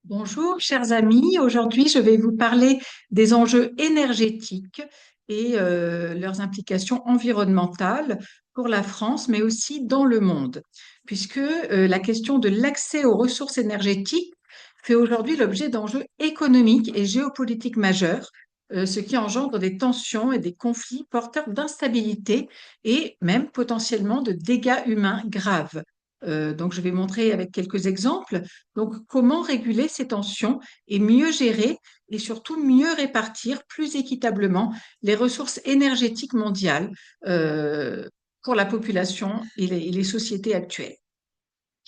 Bonjour, chers amis. Aujourd'hui, je vais vous parler des enjeux énergétiques et leurs implications environnementales pour la France, mais aussi dans le monde, puisque la question de l'accès aux ressources énergétiques fait aujourd'hui l'objet d'enjeux économiques et géopolitiques majeurs, ce qui engendre des tensions et des conflits porteurs d'instabilité et même potentiellement de dégâts humains graves. Donc, je vais montrer avec quelques exemples. Donc, comment réguler ces tensions et mieux gérer et surtout mieux répartir plus équitablement les ressources énergétiques mondiales euh, pour la population et les sociétés actuelles.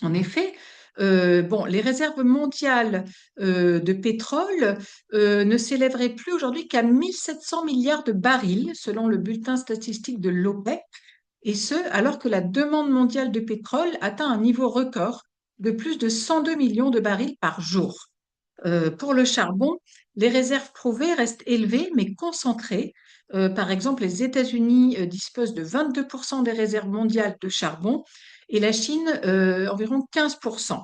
En effet, bon, les réserves mondiales de pétrole ne s'élèveraient plus aujourd'hui qu'à 1700 milliards de barils, selon le bulletin statistique de l'OPEP, et ce, alors que la demande mondiale de pétrole atteint un niveau record de plus de 102 millions de barils par jour. Pour le charbon, les réserves prouvées restent élevées mais concentrées. Par exemple, les États-Unis disposent de 22% des réserves mondiales de charbon et la Chine environ 15%.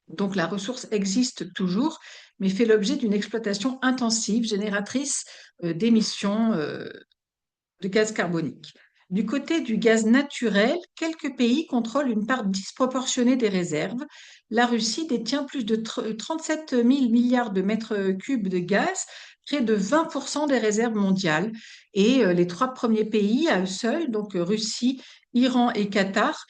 Donc la ressource existe toujours, mais fait l'objet d'une exploitation intensive génératrice d'émissions de gaz carbonique. Du côté du gaz naturel, quelques pays contrôlent une part disproportionnée des réserves. La Russie détient plus de 37 000 milliards de mètres cubes de gaz, près de 20% des réserves mondiales. Et les trois premiers pays à eux seuls, donc Russie, Iran et Qatar,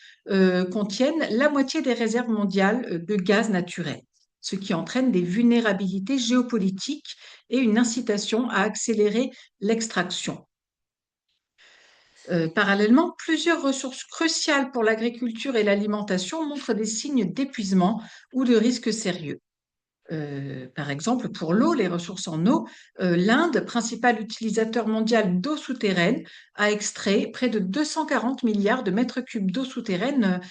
contiennent la moitié des réserves mondiales de gaz naturel, ce qui entraîne des vulnérabilités géopolitiques et une incitation à accélérer l'extraction. Parallèlement, plusieurs ressources cruciales pour l'agriculture et l'alimentation montrent des signes d'épuisement ou de risques sérieux. Par exemple, pour l'eau, les ressources en eau, l'Inde, principal utilisateur mondial d'eau souterraine, a extrait près de 240 milliards de mètres cubes d'eau souterraine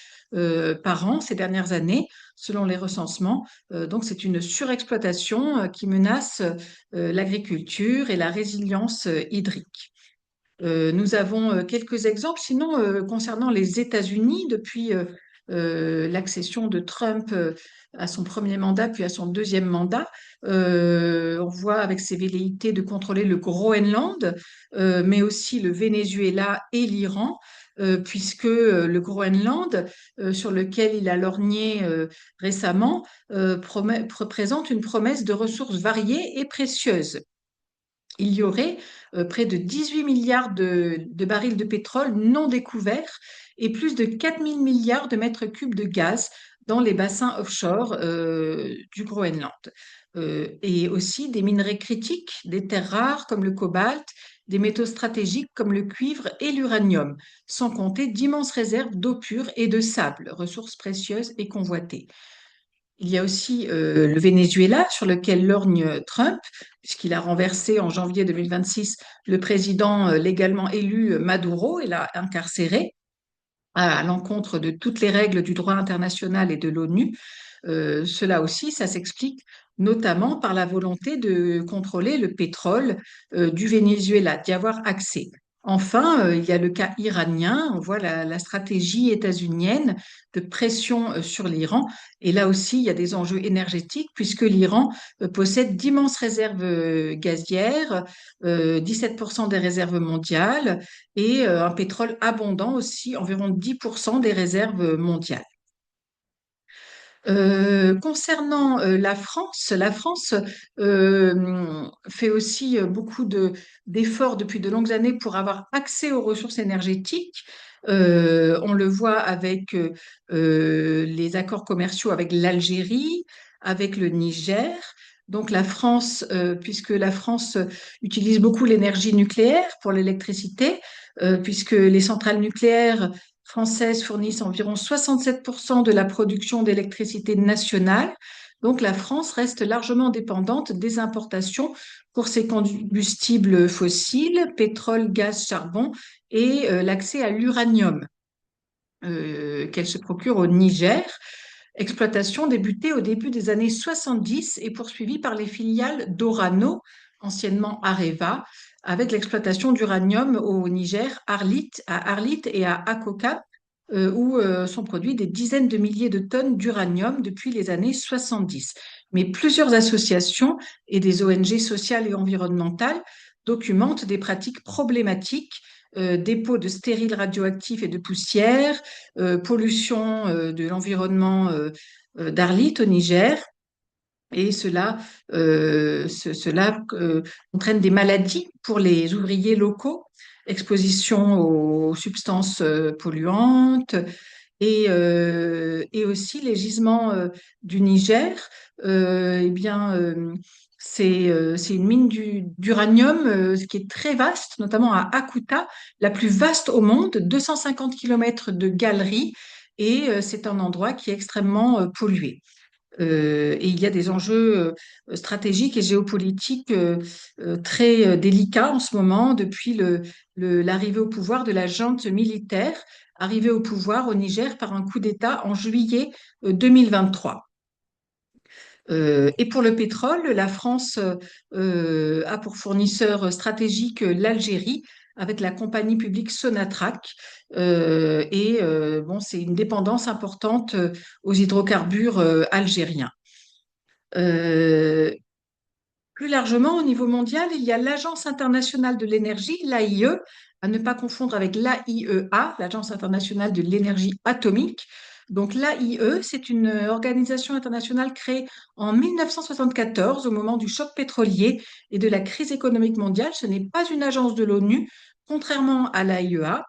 par an ces dernières années, selon les recensements. Donc, c'est une surexploitation qui menace l'agriculture et la résilience hydrique. Nous avons quelques exemples, sinon concernant les États-Unis, depuis l'accession de Trump à son premier mandat, puis à son deuxième mandat, on voit avec ses velléités de contrôler le Groenland, mais aussi le Venezuela et l'Iran, puisque le Groenland, sur lequel il a lorgné récemment, représente une promesse de ressources variées et précieuses. Il y aurait près de 18 milliards de barils de pétrole non découverts et plus de 4 000 milliards de mètres cubes de gaz dans les bassins offshore du Groenland. Et aussi des minerais critiques, des terres rares comme le cobalt, des métaux stratégiques comme le cuivre et l'uranium, sans compter d'immenses réserves d'eau pure et de sable, ressources précieuses et convoitées. Il y a aussi le Venezuela sur lequel lorgne Trump, puisqu'il a renversé en janvier 2026 le président légalement élu Maduro et l'a incarcéré à l'encontre de toutes les règles du droit international et de l'ONU. Cela aussi, ça s'explique notamment par la volonté de contrôler le pétrole du Venezuela, d'y avoir accès. Enfin, il y a le cas iranien, on voit la stratégie états-unienne de pression sur l'Iran. Et là aussi, il y a des enjeux énergétiques puisque l'Iran possède d'immenses réserves gazières, 17% des réserves mondiales et un pétrole abondant aussi, environ 10% des réserves mondiales. Concernant la France fait aussi beaucoup d'efforts depuis de longues années pour avoir accès aux ressources énergétiques. On le voit avec les accords commerciaux avec l'Algérie, avec le Niger. Donc la France, puisque la France utilise beaucoup l'énergie nucléaire pour l'électricité, puisque les centrales nucléaires françaises fournissent environ 67% de la production d'électricité nationale. Donc la France reste largement dépendante des importations pour ses combustibles fossiles, pétrole, gaz, charbon et l'accès à l'uranium qu'elle se procure au Niger. Exploitation débutée au début des années 70 et poursuivie par les filiales d'Orano, anciennement Areva, avec l'exploitation d'uranium au Niger, à Arlit et à Akoka, où sont produits des dizaines de milliers de tonnes d'uranium depuis les années 70. Mais plusieurs associations et des ONG sociales et environnementales documentent des pratiques problématiques, dépôts de stériles radioactifs et de poussière, pollution de l'environnement d'Arlit au Niger. Et cela entraîne des maladies pour les ouvriers locaux, exposition aux substances polluantes, et aussi les gisements du Niger. Eh bien, c'est une mine d'uranium qui est très vaste, notamment à Akuta, la plus vaste au monde, 250 kilomètres de galeries, et c'est un endroit qui est extrêmement pollué. Et il y a des enjeux stratégiques et géopolitiques très délicats en ce moment depuis l'arrivée au pouvoir de la junte militaire, arrivée au pouvoir au Niger par un coup d'État en juillet 2023. Et pour le pétrole, la France a pour fournisseur stratégique l'Algérie avec la compagnie publique Sonatrach. Bon, c'est une dépendance importante aux hydrocarbures algériens. Euh, Plus largement, au niveau mondial, il y a l'Agence internationale de l'énergie, l'AIE, à ne pas confondre avec l'AIEA, l'Agence internationale de l'énergie atomique. Donc l'AIE, c'est une organisation internationale créée en 1974 au moment du choc pétrolier et de la crise économique mondiale. Ce n'est pas une agence de l'ONU, contrairement à l'AIEA.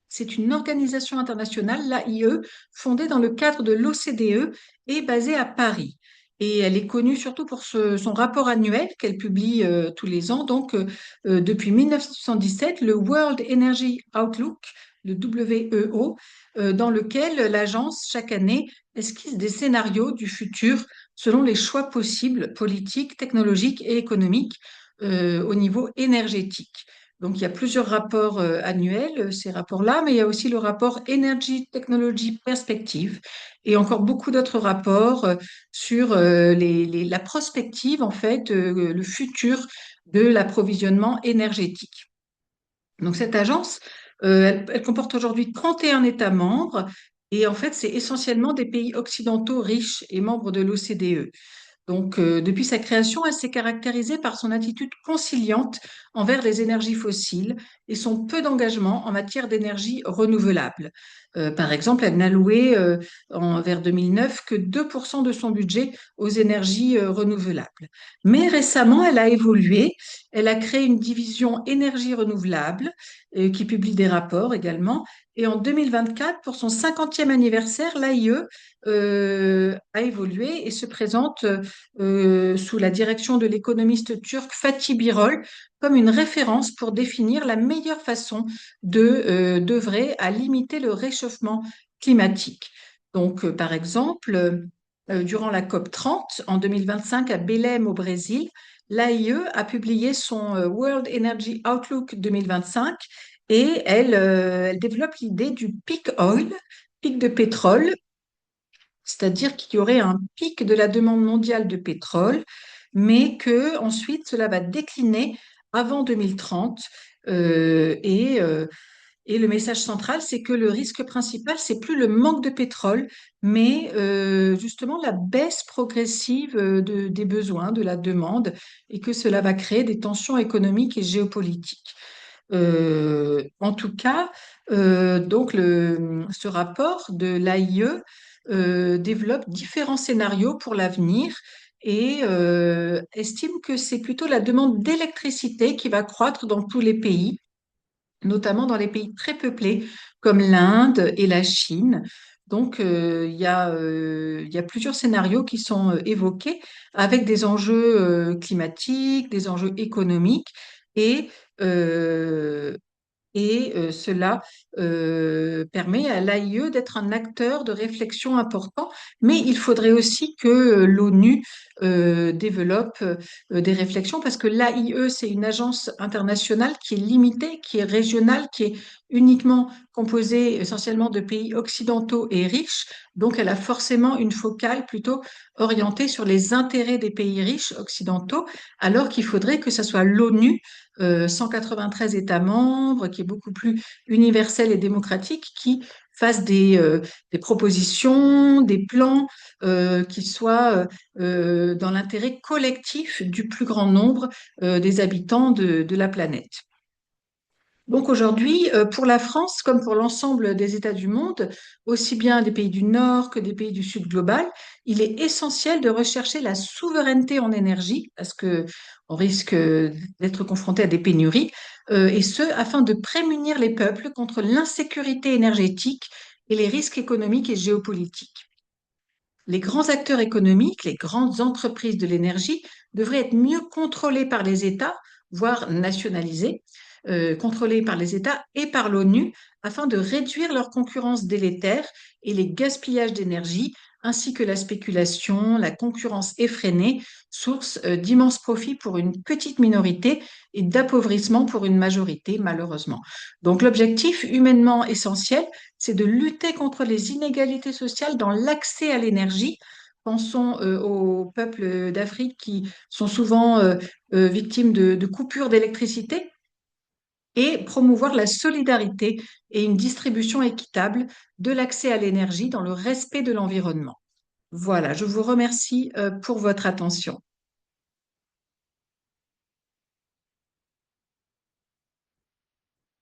C'est une organisation internationale, l'AIE, fondée dans le cadre de l'OCDE et basée à Paris. Et elle est connue surtout pour son rapport annuel qu'elle publie tous les ans. Donc, depuis 1977, le World Energy Outlook, le WEO, dans lequel l'agence, chaque année, esquisse des scénarios du futur selon les choix possibles politiques, technologiques et économiques au niveau énergétique. Donc, il y a plusieurs rapports annuels, ces rapports-là, mais il y a aussi le rapport Energy Technology Perspective et encore beaucoup d'autres rapports sur la prospective, en fait, le futur de l'approvisionnement énergétique. Donc, cette agence, elle comporte aujourd'hui 31 États membres et en fait, c'est essentiellement des pays occidentaux riches et membres de l'OCDE. Donc, depuis sa création, elle s'est caractérisée par son attitude conciliante envers les énergies fossiles et son peu d'engagement en matière d'énergie renouvelable. Par exemple, elle n'a loué vers 2009 que 2% de son budget aux énergies renouvelables. Mais récemment, elle a évolué. Elle a créé une division énergie renouvelable qui publie des rapports également. Et en 2024, pour son 50e anniversaire, l'AIE a évolué et se présente sous la direction de l'économiste turc Fatih Birol comme une référence pour définir la meilleure façon d'œuvrer à limiter le réchauffement climatique. Donc, par exemple, durant la COP 30 en 2025 à Belém au Brésil, l'AIE a publié son World Energy Outlook 2025 et elle développe l'idée du peak oil, pic de pétrole, c'est-à-dire qu'il y aurait un pic de la demande mondiale de pétrole, mais que ensuite cela va décliner avant 2030. euh, et, euh, et le message central, c'est que le risque principal, c'est plus le manque de pétrole, mais justement la baisse progressive des besoins, de la demande, et que cela va créer des tensions économiques et géopolitiques. En tout cas, ce rapport de l'AIE développe différents scénarios pour l'avenir et estime que c'est plutôt la demande d'électricité qui va croître dans tous les pays, notamment dans les pays très peuplés comme l'Inde et la Chine. Donc, il y a plusieurs scénarios qui sont évoqués avec des enjeux climatiques, des enjeux économiques et euh, cela permet à l'AIE d'être un acteur de réflexion important, mais il faudrait aussi que l'ONU développe des réflexions parce que l'AIE, c'est une agence internationale qui est limitée, qui est régionale, qui est uniquement composée essentiellement de pays occidentaux et riches. Donc, elle a forcément une focale plutôt orientée sur les intérêts des pays riches occidentaux, alors qu'il faudrait que ce soit l'ONU 193 États membres, qui est beaucoup plus universel et démocratique, qui fassent des propositions, des plans qui soient dans l'intérêt collectif du plus grand nombre des habitants de la planète. Donc aujourd'hui, pour la France, comme pour l'ensemble des États du monde, aussi bien des pays du Nord que des pays du Sud global, il est essentiel de rechercher la souveraineté en énergie, parce que on risque d'être confronté à des pénuries, et ce, afin de prémunir les peuples contre l'insécurité énergétique et les risques économiques et géopolitiques. Les grands acteurs économiques, les grandes entreprises de l'énergie devraient être mieux contrôlés par les États, voire nationalisés, contrôlés par les États et par l'ONU, afin de réduire leur concurrence délétère et les gaspillages d'énergie, ainsi que la spéculation, la concurrence effrénée, source d'immenses profits pour une petite minorité et d'appauvrissement pour une majorité, malheureusement. Donc l'objectif humainement essentiel, c'est de lutter contre les inégalités sociales dans l'accès à l'énergie. Pensons aux peuples d'Afrique qui sont souvent victimes de coupures d'électricité et promouvoir la solidarité et une distribution équitable de l'accès à l'énergie dans le respect de l'environnement. Voilà, je vous remercie pour votre attention.